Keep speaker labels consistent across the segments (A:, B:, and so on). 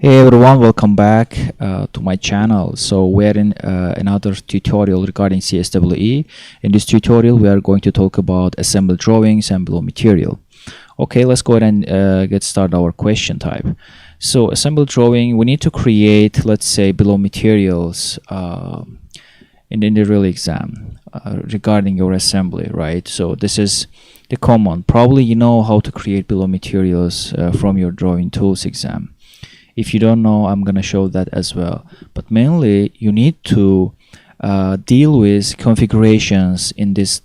A: Hey everyone, welcome back to my channel. So we're in another tutorial regarding CSWE. In this tutorial we are going to talk about assembly drawings and bill of material. Okay, let's go ahead and get started our question type. So assembly drawing, we need to create, let's say, bill of materials in the real exam regarding your assembly, right? So this is the common. Probably you know how to create bill of materials from your drawing tools exam. If you don't know, I'm gonna show that as well. But mainly, you need to deal with configurations in these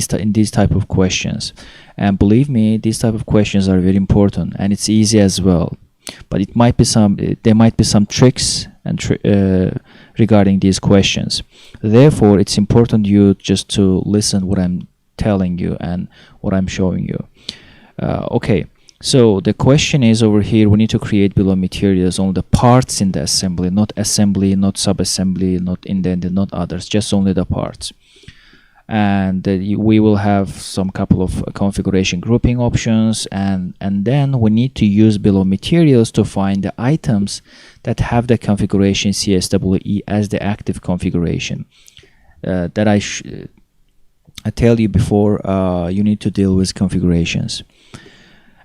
A: type of questions. And believe me, these type of questions are very important, and it's easy as well. But there might be some tricks and regarding these questions. Therefore, it's important you just to listen what I'm telling you and what I'm showing you. Okay. So the question is over here, we need to create bill of materials on the parts in the assembly, not sub-assembly, not indented, not others, just only the parts. And we will have some couple of configuration grouping options, and then we need to use bill of materials to find the items that have the configuration CSWE as the active configuration. That I tell you before, you need to deal with configurations.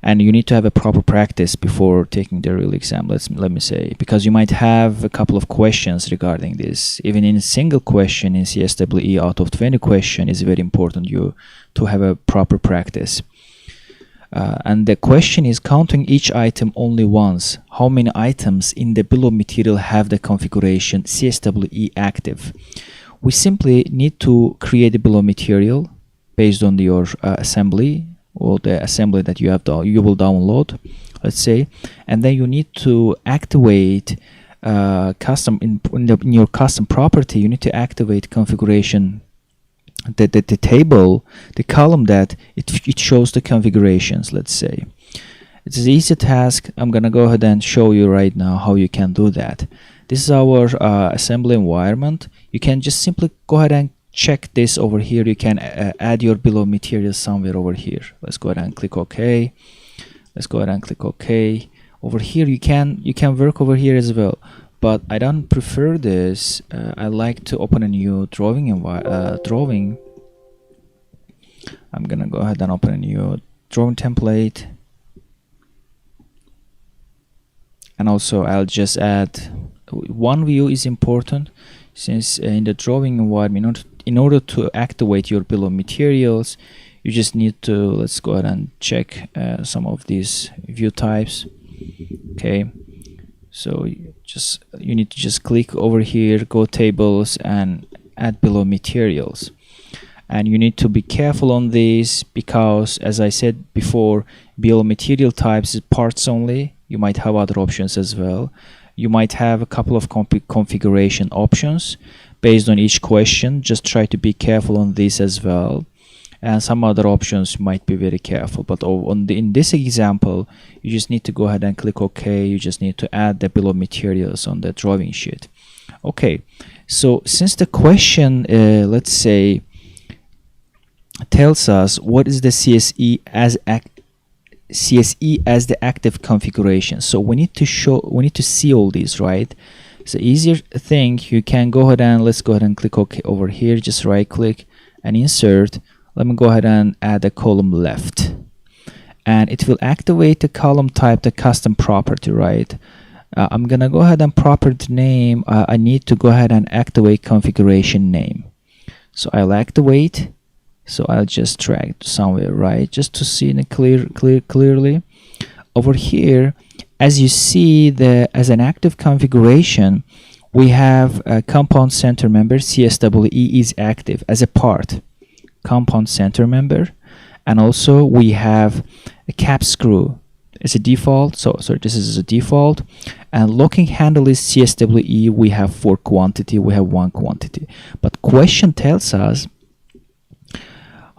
A: And you need to have a proper practice before taking the real exam, let me say, because you might have a couple of questions regarding this. Even in a single question in CSWE out of 20 questions, is very important you to have a proper practice. And the question is, counting each item only once, how many items in the bill of material have the configuration CSWE active? We simply need to create a bill of material based on your assembly, or the assembly that you will download, let's say, and then you need to activate in your custom property. You need to activate configuration, the table, the column that it shows the configurations. Let's say it's an easy task. I'm gonna go ahead and show you right now how you can do that. This is our assembly environment. You can just simply go ahead and check this over here. You can add your bill of materials somewhere over here. Let's go ahead and click OK. Let's go ahead and click OK. Over here you can work over here as well, but I don't prefer this. I like to open a new drawing. I'm gonna go ahead and open a new drawing template, and also I'll just add one view is important, since in the drawing environment, in order to activate your bill of materials, you just need to, let's go ahead and check some of these view types. Okay, so you need to just click over here, go tables, and add bill of materials. And you need to be careful on this, because as I said before, bill of material types is parts only. You might have other options as well. You might have a couple of configuration options based on each question. Just try to be careful on this as well, and some other options might be very careful. But in this example, you just need to go ahead and click OK. You just need to add the bill of materials on the drawing sheet. Okay, so since the question, let's say, tells us what is the CSE as the active configuration, so we need to see all these, right? So easier thing, you can go ahead and let's go ahead and click OK over here. Just right click and insert. Let me go ahead and add a column left, and it will activate the column type, the custom property, right? I'm gonna go ahead and property name, I need to go ahead and activate configuration name. So I'll activate. So I'll just drag to somewhere, right, just to see it clearly. Over here, as you see, as an active configuration, we have a compound center member, CSWE is active as a part, compound center member, and also we have a cap screw as a default. So this is a default, and locking handle is CSWE. We have 4 quantity, we have 1 quantity, but question tells us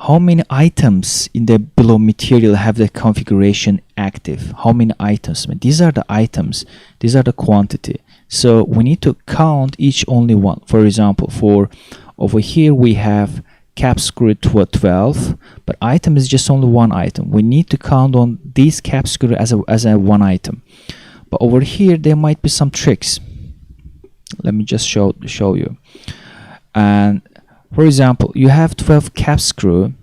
A: how many items in the bill of material have the configuration active. How many items? These are the items, these are the quantity. So we need to count each only one. For example, for over here we have cap screw to 12, but item is just only one item. We need to count on these cap screw as a one item. But over here there might be some tricks. Let me just show you. And for example, you have 12 cap screw.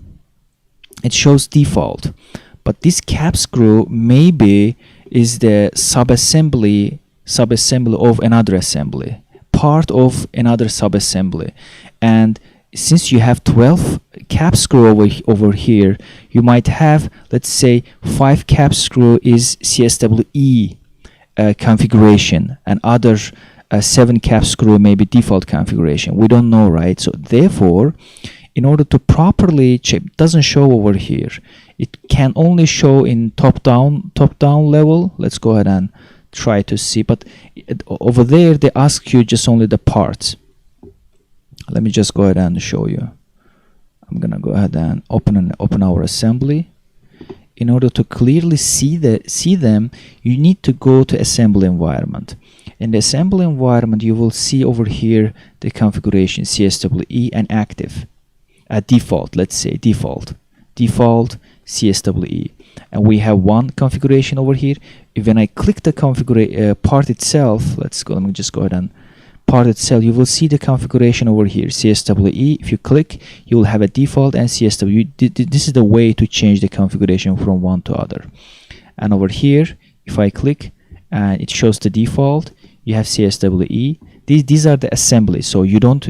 A: It shows default, but this cap screw maybe is the subassembly of another assembly, part of another subassembly. And since you have 12 cap screw over here, you might have, let's say, 5 cap screw is CSWE configuration, and other 7 cap screw may be default configuration. We don't know, right? So therefore, in order to properly check, it doesn't show over here. It can only show in top down level. Let's go ahead and try to see. But over there they ask you just only the parts. Let me just go ahead and show you. I'm gonna go ahead and open our assembly. In order to clearly see them, you need to go to assembly environment. In the assembly environment, you will see over here the configuration CSWE and active. Default, let's say default CSWE, and we have one configuration over here. When I click the part itself, let me just go ahead and part itself, you will see the configuration over here, CSWE. If you click, you will have a default and CSWE. This is the way to change the configuration from one to other. And over here, if I click and it shows the default, you have CSWE. These are the assemblies, so you don't,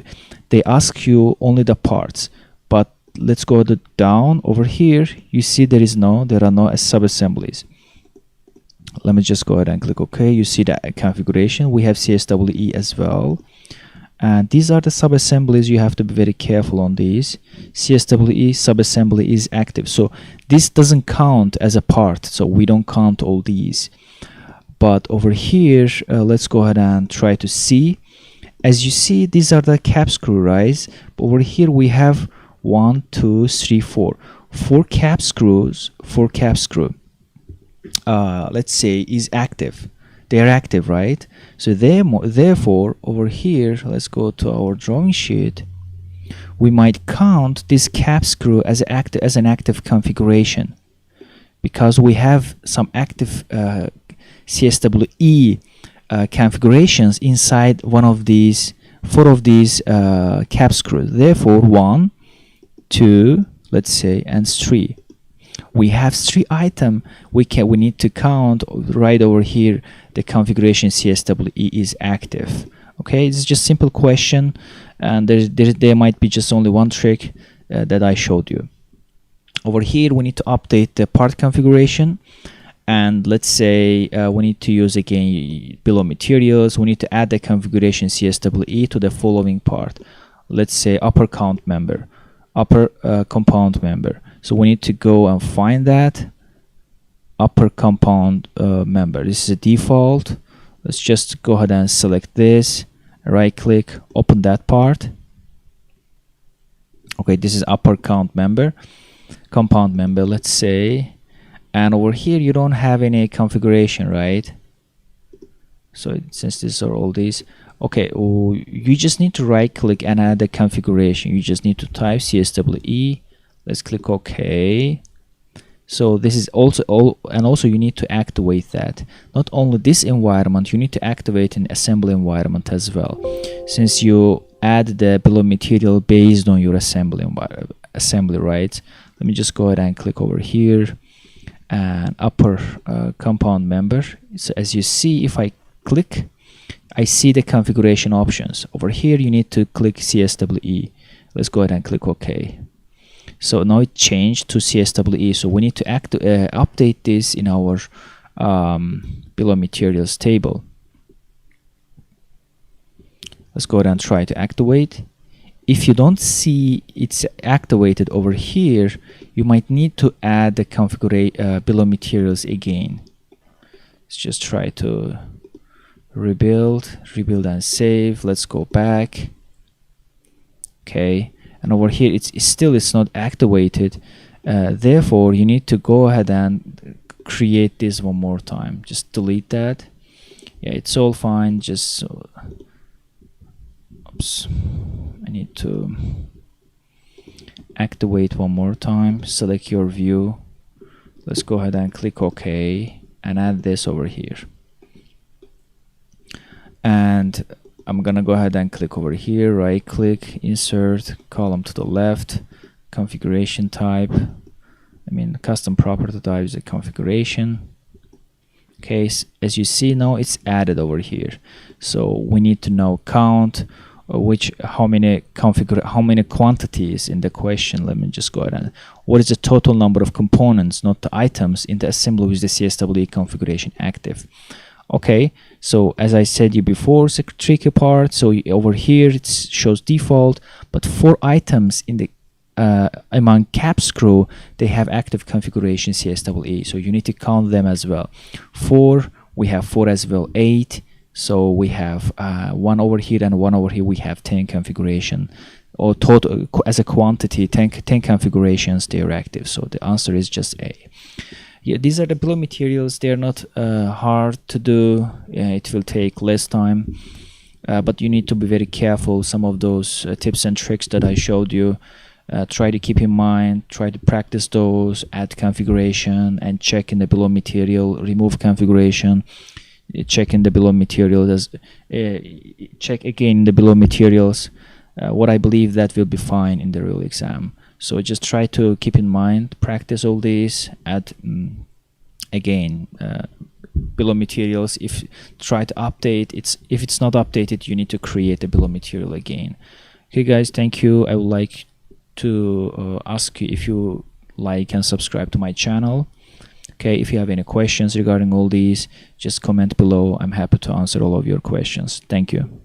A: they ask you only the parts. But let's go down over here, you see there are no sub-assemblies. Let me just go ahead and click OK. You see the configuration. We have CSWE as well, and these are the sub-assemblies. You have to be very careful on these. CSWE sub-assembly is active, so this doesn't count as a part, so we don't count all these. But over here, let's go ahead and try to see. As you see, these are the cap screw, right? But over here we have 1, 2, 3, 4 cap screws. 4 cap screw, let's say, is active. They are active, right? So therefore over here, let's go to our drawing sheet. We might count this cap screw as an active configuration, because we have some active CSWE configurations inside one of these 4 of these cap screws. Therefore 1, 2, let's say, and 3. We have 3 items. We need to count right over here. The configuration CSWE is active. Okay, it's just simple question, and there might be just only one trick that I showed you. Over here we need to update the part configuration, and let's say we need to use again bill of materials. We need to add the configuration CSWE to the following part. Let's say upper count member, upper compound member. So we need to go and find that upper compound member. This is a default. Let's just go ahead and select this, right click, open that part. Okay, this is upper count member, compound member, let's say. And over here you don't have any configuration, right? So since these are all these, okay, you just need to right click and add the configuration. You just need to type CSWE. Let's click OK. So this is also and also you need to activate that. Not only this environment, you need to activate an assembly environment as well, since you add the bill of material based on your assembly, right? Let me just go ahead and click over here and upper compound member. So as you see, if I click, I see the configuration options. Over here you need to click CSWE. Let's go ahead and click OK. So now it changed to CSWE. So we need to update this in our bill of materials table. Let's go ahead and try to activate. If you don't see it's activated over here, you might need to add the bill of materials again. Let's just try to rebuild and save. Let's go back. Okay, and over here it's not activated. Therefore you need to go ahead and create this one more time. Just delete that. Yeah, it's all fine. Just oops, I need to activate one more time. Select your view. Let's go ahead and click OK and add this over here. and I'm gonna go ahead and click over here, right click, insert column to the left, configuration type, custom property type is a configuration. Okay, as you see now it's added over here, so we need to know count, how many quantities in the question. Let me just go ahead and what is the total number of components, not the items, in the assembly with the CSWE configuration active. Okay, so as I said you before, it's a tricky part. So over here it shows default, but 4 items in the among cap screw, they have active configuration CSWE, so you need to count them as well. 4, we have 4 as well, 8, so we have 1 over here and 1 over here, we have 10 configuration, or total as a quantity 10 configurations, they are active. So the answer is just A. Yeah, these are the bill of materials. They are not hard to do. It will take less time, but you need to be very careful. Some of those tips and tricks that I showed you, try to keep in mind, try to practice those, add configuration and check in the bill of material, remove configuration, check in the bill of materials, check again the bill of materials. What I believe that will be fine in the real exam. So just try to keep in mind, practice all these, add again bill of materials. If try to update, if it's not updated, you need to create a bill of material again. Okay guys, thank you. I would like to ask you if you like and subscribe to my channel. Okay, if you have any questions regarding all these, just comment below. I'm happy to answer all of your questions. Thank you.